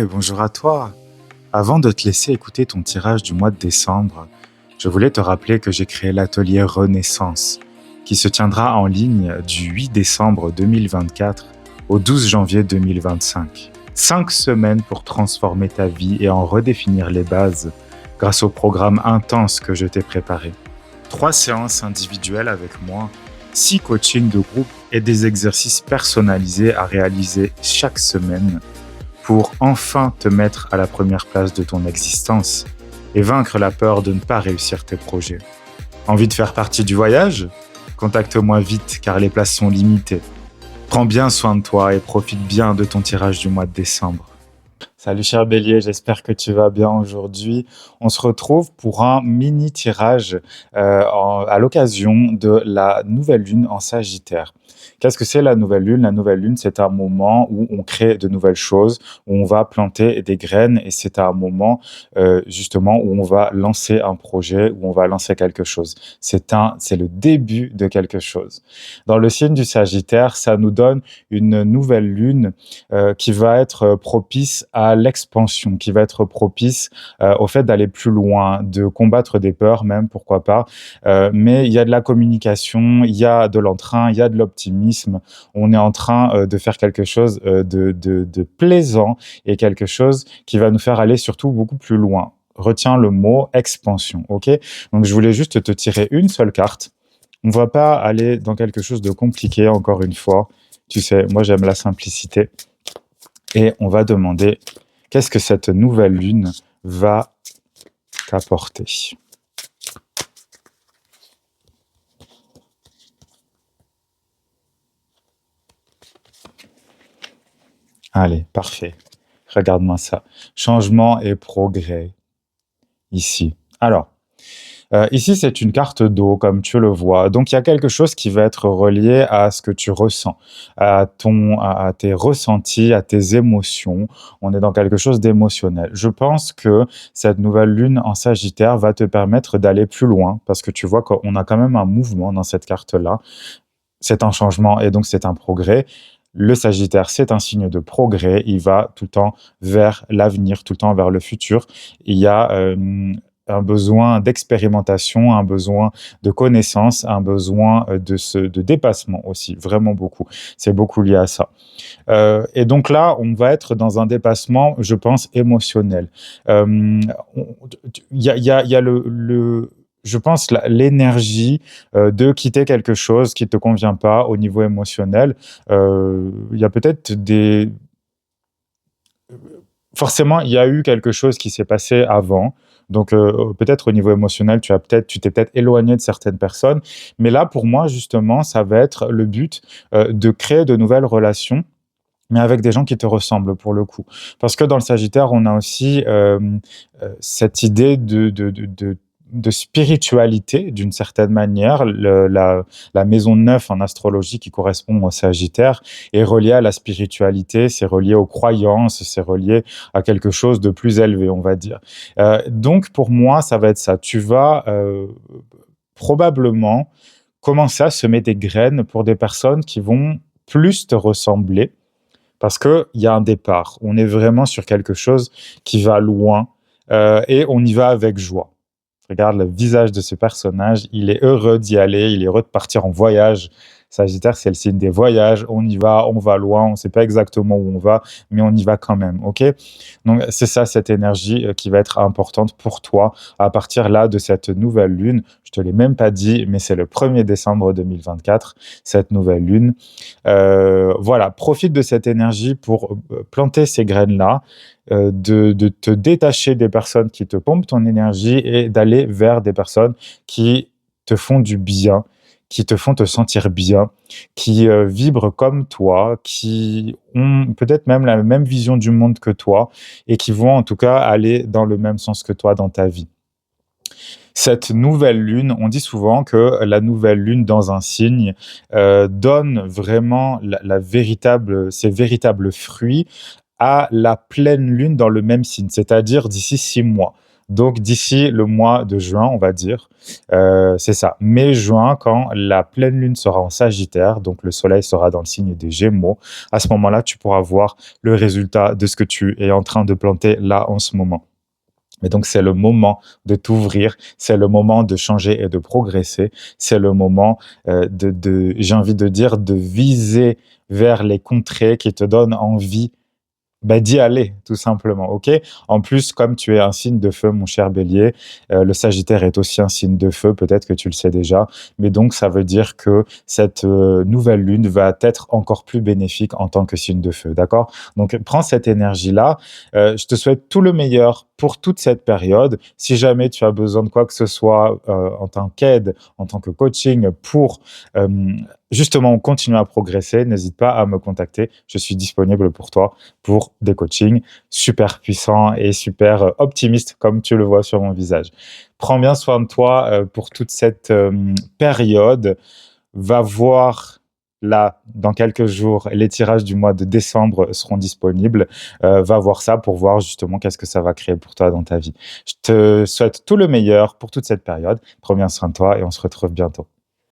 Bonjour à toi. Avant de te laisser écouter ton tirage du mois de décembre, je voulais te rappeler que j'ai créé l'atelier Renaissance, qui se tiendra en ligne du 8 décembre 2024 au 12 janvier 2025. 5 semaines pour transformer ta vie et en redéfinir les bases grâce au programme intense que je t'ai préparé. 3 séances individuelles avec moi, 6 coachings de groupe et des exercices personnalisés à réaliser chaque semaine pour enfin te mettre à la première place de ton existence et vaincre la peur de ne pas réussir tes projets. Envie de faire partie du voyage ? Contacte-moi vite car les places sont limitées. Prends bien soin de toi et profite bien de ton tirage du mois de décembre. Salut cher Bélier, j'espère que tu vas bien aujourd'hui. On se retrouve pour un mini tirage à l'occasion de la nouvelle lune en Sagittaire. Qu'est-ce que c'est la nouvelle lune ? La nouvelle lune, c'est un moment où on crée de nouvelles choses, où on va planter des graines et c'est un moment justement où on va lancer un projet, où on va lancer quelque chose. C'est le début de quelque chose. Dans le signe du Sagittaire, ça nous donne une nouvelle lune qui va être propice à l'expansion, qui va être propice au fait d'aller plus loin, de combattre des peurs même, pourquoi pas. Mais il y a de la communication, il y a de l'entrain, il y a de l'optimisme. On est en train de faire quelque chose de plaisant et quelque chose qui va nous faire aller surtout beaucoup plus loin. Retiens le mot expansion, ok ? Donc je voulais juste te tirer une seule carte. On ne va pas aller dans quelque chose de compliqué, encore une fois. Tu sais, moi j'aime la simplicité. Et on va demander qu'est-ce que cette nouvelle lune va t'apporter. Allez, parfait. Regarde-moi ça. Changement et progrès. Ici. Alors, ici, c'est une carte d'eau, comme tu le vois. Donc, il y a quelque chose qui va être relié à ce que tu ressens, à tes ressentis, à tes émotions. On est dans quelque chose d'émotionnel. Je pense que cette nouvelle lune en Sagittaire va te permettre d'aller plus loin, parce que tu vois qu'on a quand même un mouvement dans cette carte-là. C'est un changement et donc c'est un progrès. Le Sagittaire, c'est un signe de progrès. Il va tout le temps vers l'avenir, tout le temps vers le futur. Il y a un besoin d'expérimentation, un besoin de connaissance, un besoin de dépassement aussi, vraiment beaucoup. C'est beaucoup lié à ça. Et donc là, on va être dans un dépassement, je pense, émotionnel. Il y a je pense, l'énergie de quitter quelque chose qui ne te convient pas au niveau émotionnel. Il y a peut-être forcément, il y a eu quelque chose qui s'est passé avant. Donc, peut-être au niveau émotionnel, tu t'es peut-être éloigné de certaines personnes. Mais là, pour moi, justement, ça va être le but de créer de nouvelles relations, mais avec des gens qui te ressemblent pour le coup. Parce que dans le Sagittaire, on a aussi cette idée de spiritualité d'une certaine manière. La maison 9 en astrologie qui correspond au Sagittaire est reliée à la spiritualité, c'est relié aux croyances, c'est relié à quelque chose de plus élevé, on va dire. Donc pour moi, ça va être ça. Tu vas probablement commencer à semer des graines pour des personnes qui vont plus te ressembler parce qu'il y a un départ. On est vraiment sur quelque chose qui va loin et on y va avec joie. Regarde le visage de ce personnage, il est heureux d'y aller, il est heureux de partir en voyage. Sagittaire, c'est le signe des voyages, on y va, on va loin, on ne sait pas exactement où on va, mais on y va quand même, ok ? Donc c'est ça, cette énergie qui va être importante pour toi à partir là de cette nouvelle lune. Je te l'ai même pas dit, mais c'est le 1er décembre 2024, cette nouvelle lune. Voilà, profite de cette énergie pour planter ces graines-là, de te détacher des personnes qui te pompent ton énergie et d'aller vers des personnes qui te font du bien, qui te font te sentir bien, qui vibrent comme toi, qui ont peut-être même la même vision du monde que toi et qui vont en tout cas aller dans le même sens que toi dans ta vie. Cette nouvelle lune, on dit souvent que la nouvelle lune dans un signe donne vraiment ses véritables fruits à la pleine lune dans le même signe, c'est-à-dire d'ici 6 mois. Donc d'ici le mois de juin, on va dire, c'est ça, mai-juin, quand la pleine lune sera en Sagittaire, donc le soleil sera dans le signe des Gémeaux, à ce moment-là, tu pourras voir le résultat de ce que tu es en train de planter là en ce moment. Et donc, c'est le moment de t'ouvrir, c'est le moment de changer et de progresser, c'est le moment j'ai envie de dire, de viser vers les contrées qui te donnent envie d'y aller, tout simplement, ok? En plus, comme tu es un signe de feu, mon cher bélier, le Sagittaire est aussi un signe de feu, peut-être que tu le sais déjà, mais donc ça veut dire que cette nouvelle lune va être encore plus bénéfique en tant que signe de feu, d'accord? Donc prends cette énergie-là, je te souhaite tout le meilleur pour toute cette période. Si jamais tu as besoin de quoi que ce soit en tant qu'aide, en tant que coaching pour euh, justement continuer à progresser, n'hésite pas à me contacter, je suis disponible pour toi pour des coachings super puissants et super optimistes, comme tu le vois sur mon visage. Prends bien soin de toi pour toute cette période. Va voir là, dans quelques jours, les tirages du mois de décembre seront disponibles. Va voir ça pour voir justement qu'est-ce que ça va créer pour toi dans ta vie. Je te souhaite tout le meilleur pour toute cette période. Prends bien soin de toi et on se retrouve bientôt.